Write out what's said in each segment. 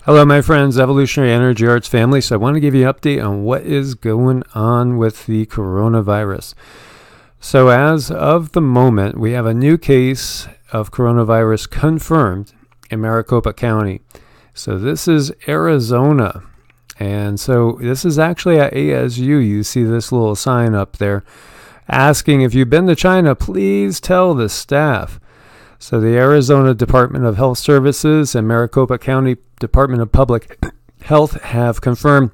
Hello, my friends, Evolutionary Energy Arts family. So I want to give you an update on what is going on with the coronavirus. So as of the moment, we have a new case of coronavirus confirmed in Maricopa County. So this is Arizona. And so this is actually at ASU. You see this little sign up there asking, if you've been to China, please tell the staff. So the Arizona Department of Health Services and Maricopa County Department of Public Health have confirmed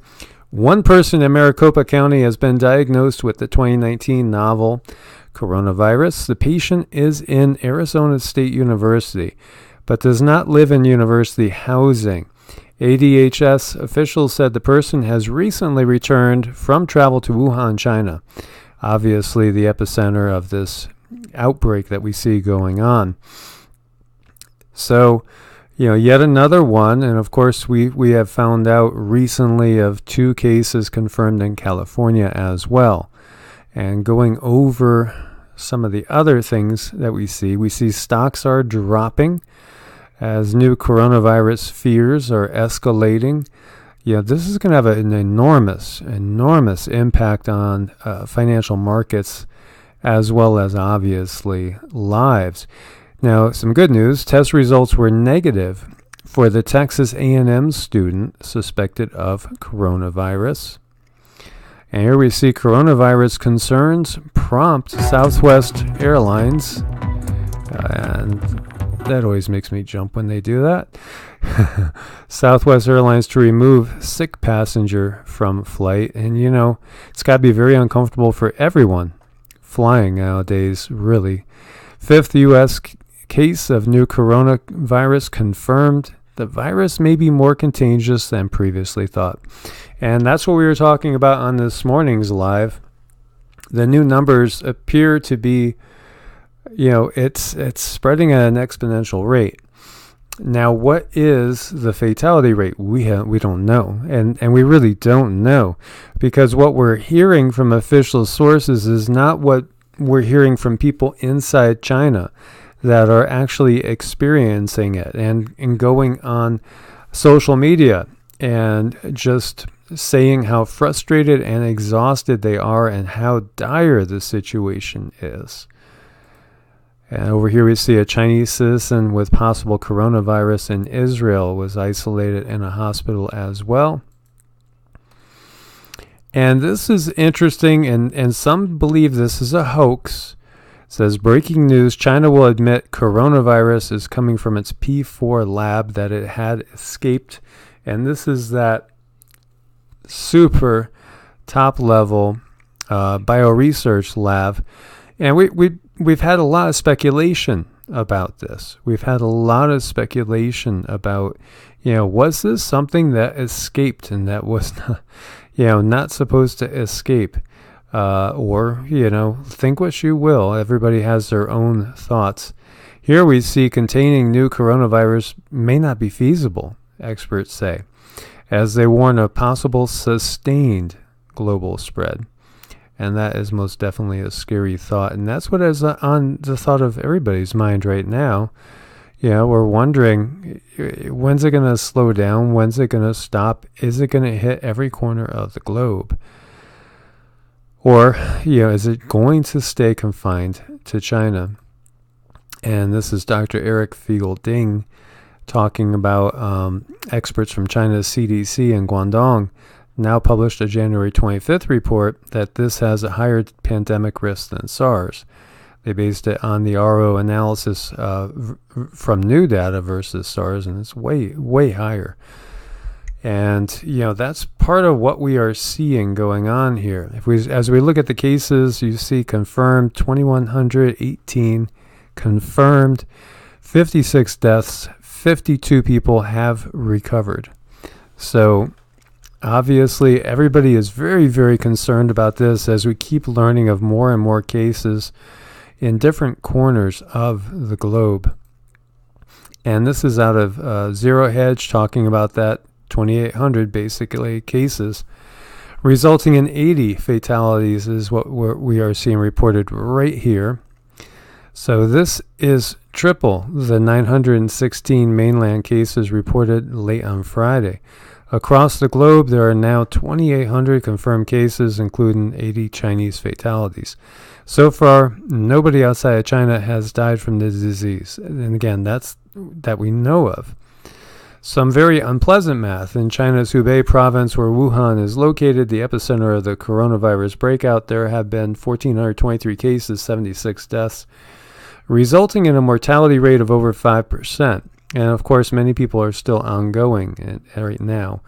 one person in Maricopa County has been diagnosed with the 2019 novel coronavirus. The patient is in Arizona State University, but does not live in university housing. ADHS officials said the person has recently returned from travel to Wuhan, China, obviously the epicenter of this outbreak that we see going on. So, yet another one, and of course we have found out recently of 2 cases confirmed in California as well. And going over some of the other things that we see stocks are dropping as new coronavirus fears are escalating. This is going to have an enormous impact on financial markets, as well as obviously lives. Now, some good news. Test results were negative for the Texas A&M student suspected of coronavirus. And here we see coronavirus concerns prompt Southwest Airlines. And that always makes me jump when they do that. Southwest Airlines to remove sick passenger from flight. And it's got to be very uncomfortable for everyone flying nowadays, really. 5th U.S. case of new coronavirus confirmed. The virus may be more contagious than previously thought. And that's what we were talking about on this morning's live. The new numbers appear to be, it's spreading at an exponential rate. Now, what is the fatality rate? We don't know, and we really don't know, because what we're hearing from official sources is not what we're hearing from people inside China that are actually experiencing it and going on social media and just saying how frustrated and exhausted they are and how dire the situation is. And over here we see a Chinese citizen with possible coronavirus in Israel was isolated in a hospital as well. And this is interesting, and some believe this is a hoax. It says, breaking news, China will admit coronavirus is coming from its P4 lab that it had escaped. And this is that super top-level bioresearch lab. And we've had a lot of speculation about this. We've had a lot of speculation about, was this something that escaped and that was not, not supposed to escape? Or, think what you will. Everybody has their own thoughts. Here we see containing new coronavirus may not be feasible, experts say, as they warn of possible sustained global spread. And that is most definitely a scary thought. And that's what is on the thought of everybody's mind right now. We're wondering, when's it going to slow down? When's it going to stop? Is it going to hit every corner of the globe? Or, is it going to stay confined to China? And this is Dr. Eric Fiegel-Ding talking about experts from China's CDC in Guangdong now published a January 25th report that this has a higher pandemic risk than SARS. They based it on the RO analysis from new data versus SARS, and it's way, way higher. And, that's part of what we are seeing going on here. As we look at the cases, you see confirmed 2,118, confirmed 56 deaths, 52 people have recovered. So obviously, everybody is very, very concerned about this as we keep learning of more and more cases in different corners of the globe. And this is out of Zero Hedge talking about that 2,800 basically cases, resulting in 80 fatalities is what we are seeing reported right here. So this is triple the 916 mainland cases reported late on Friday. Across the globe, there are now 2,800 confirmed cases, including 80 Chinese fatalities. So far, nobody outside of China has died from the disease. And again, that's that we know of. Some very unpleasant math. In China's Hubei province, where Wuhan is located, the epicenter of the coronavirus breakout, there have been 1,423 cases, 76 deaths, resulting in a mortality rate of over 5%. And of course, many people are still ongoing right now.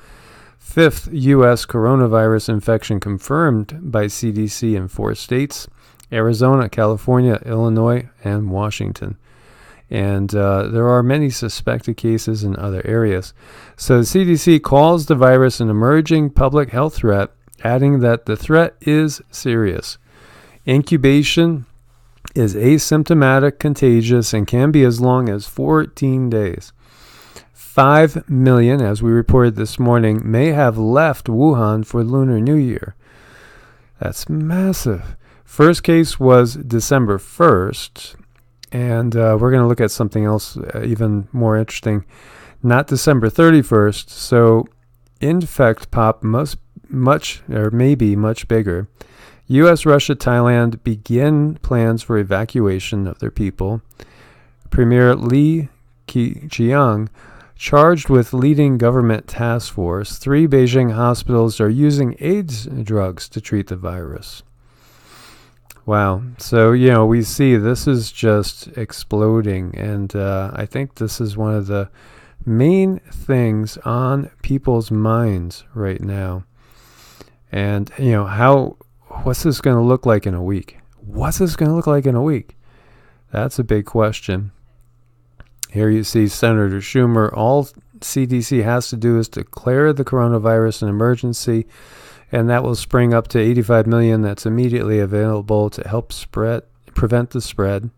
Fifth U.S. coronavirus infection confirmed by CDC in 4 states: Arizona, California, Illinois, and Washington. And there are many suspected cases in other areas. So the CDC calls the virus an emerging public health threat, adding that the threat is serious. Incubation is asymptomatic, contagious, and can be as long as 14 days. 5 million, as we reported this morning, may have left Wuhan for Lunar New Year. That's massive. First case was December 1st. And we're going to look at something else even more interesting. Not December 31st. So infect pop maybe much bigger. U.S., Russia, Thailand begin plans for evacuation of their people. Premier Li Keqiang charged with leading government task force. 3 Beijing hospitals are using AIDS drugs to treat the virus. Wow. So, we see this is just exploding. And I think this is one of the main things on people's minds right now. And, what's this going to look like in a week? What's this going to look like in a week? That's a big question. Here you see Senator Schumer. All CDC has to do is declare the coronavirus an emergency, and that will spring up to $85 million that's immediately available to help prevent the spread.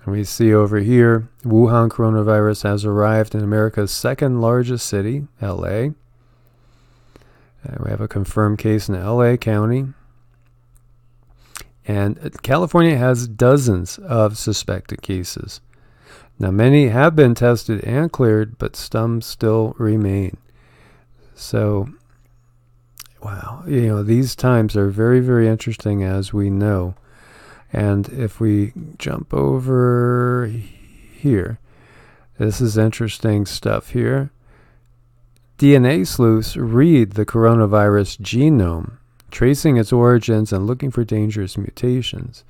And we see over here, Wuhan coronavirus has arrived in America's second largest city, LA. We have a confirmed case in LA County. And California has dozens of suspected cases. Now, many have been tested and cleared, but some still remain. So, wow, these times are very, very interesting, as we know. And if we jump over here, this is interesting stuff here. DNA sleuths read the coronavirus genome, tracing its origins and looking for dangerous mutations.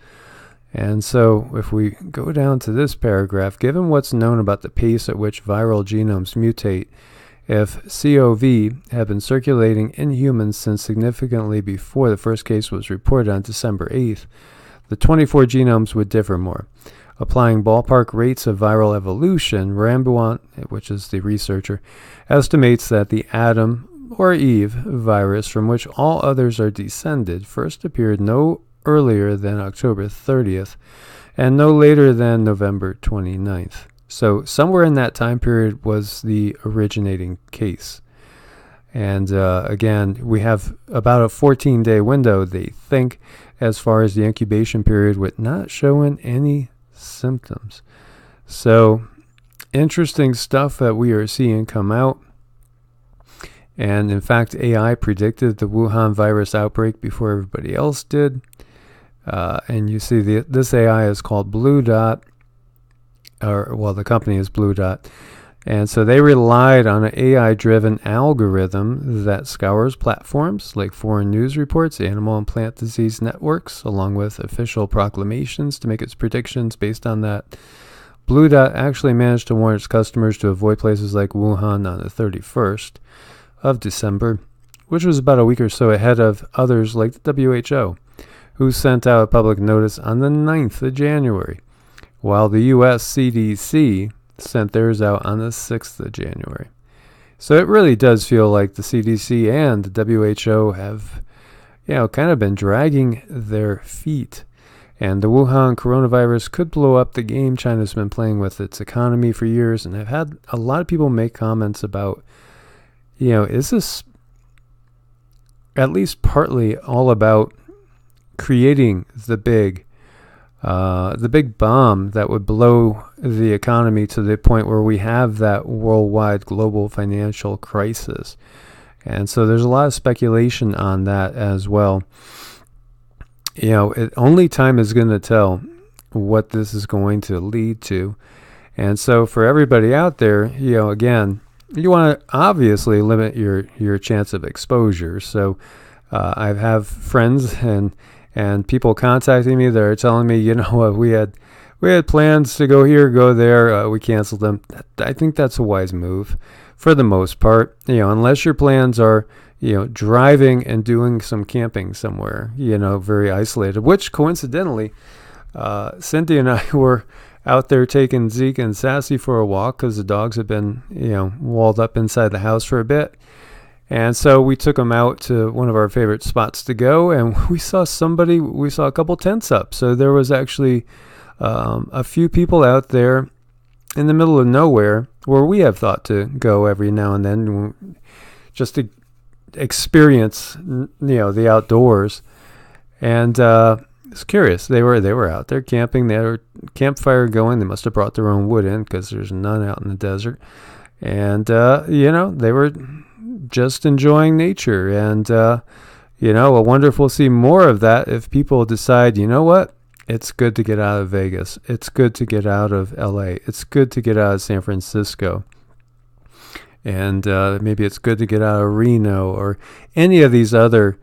And so if we go down to this paragraph, given what's known about the pace at which viral genomes mutate, if CoV had been circulating in humans since significantly before the first case was reported on December 8th, the 24 genomes would differ more. Applying ballpark rates of viral evolution, Rambuant, which is the researcher, estimates that the Adam or Eve virus, from which all others are descended, first appeared no earlier than October 30th and no later than November 29th. So somewhere in that time period was the originating case. And again, we have about a 14-day window, they think, as far as the incubation period, with not showing any symptoms. So interesting stuff that we are seeing come out. And in fact, AI predicted the Wuhan virus outbreak before everybody else did. And you see this AI is called Blue Dot. The company is Blue Dot. And so they relied on an AI-driven algorithm that scours platforms like foreign news reports, animal and plant disease networks, along with official proclamations to make its predictions based on that. Blue Dot actually managed to warn its customers to avoid places like Wuhan on the 31st of December, which was about a week or so ahead of others like the WHO, who sent out a public notice on the 9th of January, while the U.S. CDC sent theirs out on the 6th of January. So it really does feel like the CDC and the WHO have, kind of been dragging their feet. And the Wuhan coronavirus could blow up the game China's been playing with its economy for years. And I've had a lot of people make comments about, is this at least partly all about creating the big the big bomb that would blow the economy to the point where we have that worldwide global financial crisis. And so there's a lot of speculation on that as well. Only time is going to tell what this is going to lead to. And so for everybody out there, again, you want to obviously limit your chance of exposure. So I have friends and people contacting me that are telling me, we had plans to go here, go there. We canceled them. I think that's a wise move for the most part, unless your plans are, driving and doing some camping somewhere, very isolated, which coincidentally, Cindy and I were out there taking Zeke and Sassy for a walk because the dogs had been, walled up inside the house for a bit. And so we took them out to one of our favorite spots to go, and we saw a couple tents up. So there was actually a few people out there in the middle of nowhere where we have thought to go every now and then just to experience, the outdoors. And it's curious. They were out there camping. They had a campfire going. They must have brought their own wood in because there's none out in the desert. And, they were just enjoying nature. And, I wonder if we'll see more of that if people decide, what? It's good to get out of Vegas. It's good to get out of LA. It's good to get out of San Francisco. And maybe it's good to get out of Reno or any of these other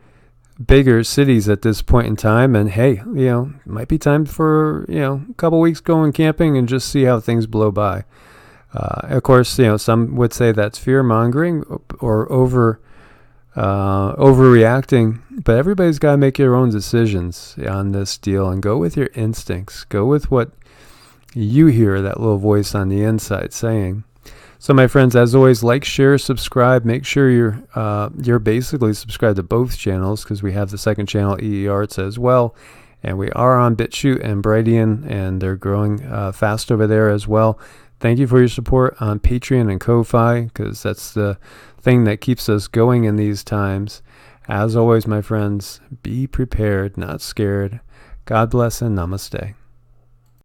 bigger cities at this point in time. And hey, it might be time for, a couple weeks going camping and just see how things blow by. Of course, some would say that's fear mongering or overreacting, but everybody's got to make your own decisions on this deal and go with your instincts. Go with what you hear that little voice on the inside saying. So my friends, as always, like, share, subscribe. Make sure you're basically subscribed to both channels because we have the second channel, EE Arts, as well. And we are on BitChute and Brighteon, and they're growing fast over there as well. Thank you for your support on Patreon and Ko-Fi because that's the thing that keeps us going in these times. As always, my friends, be prepared, not scared. God bless and namaste.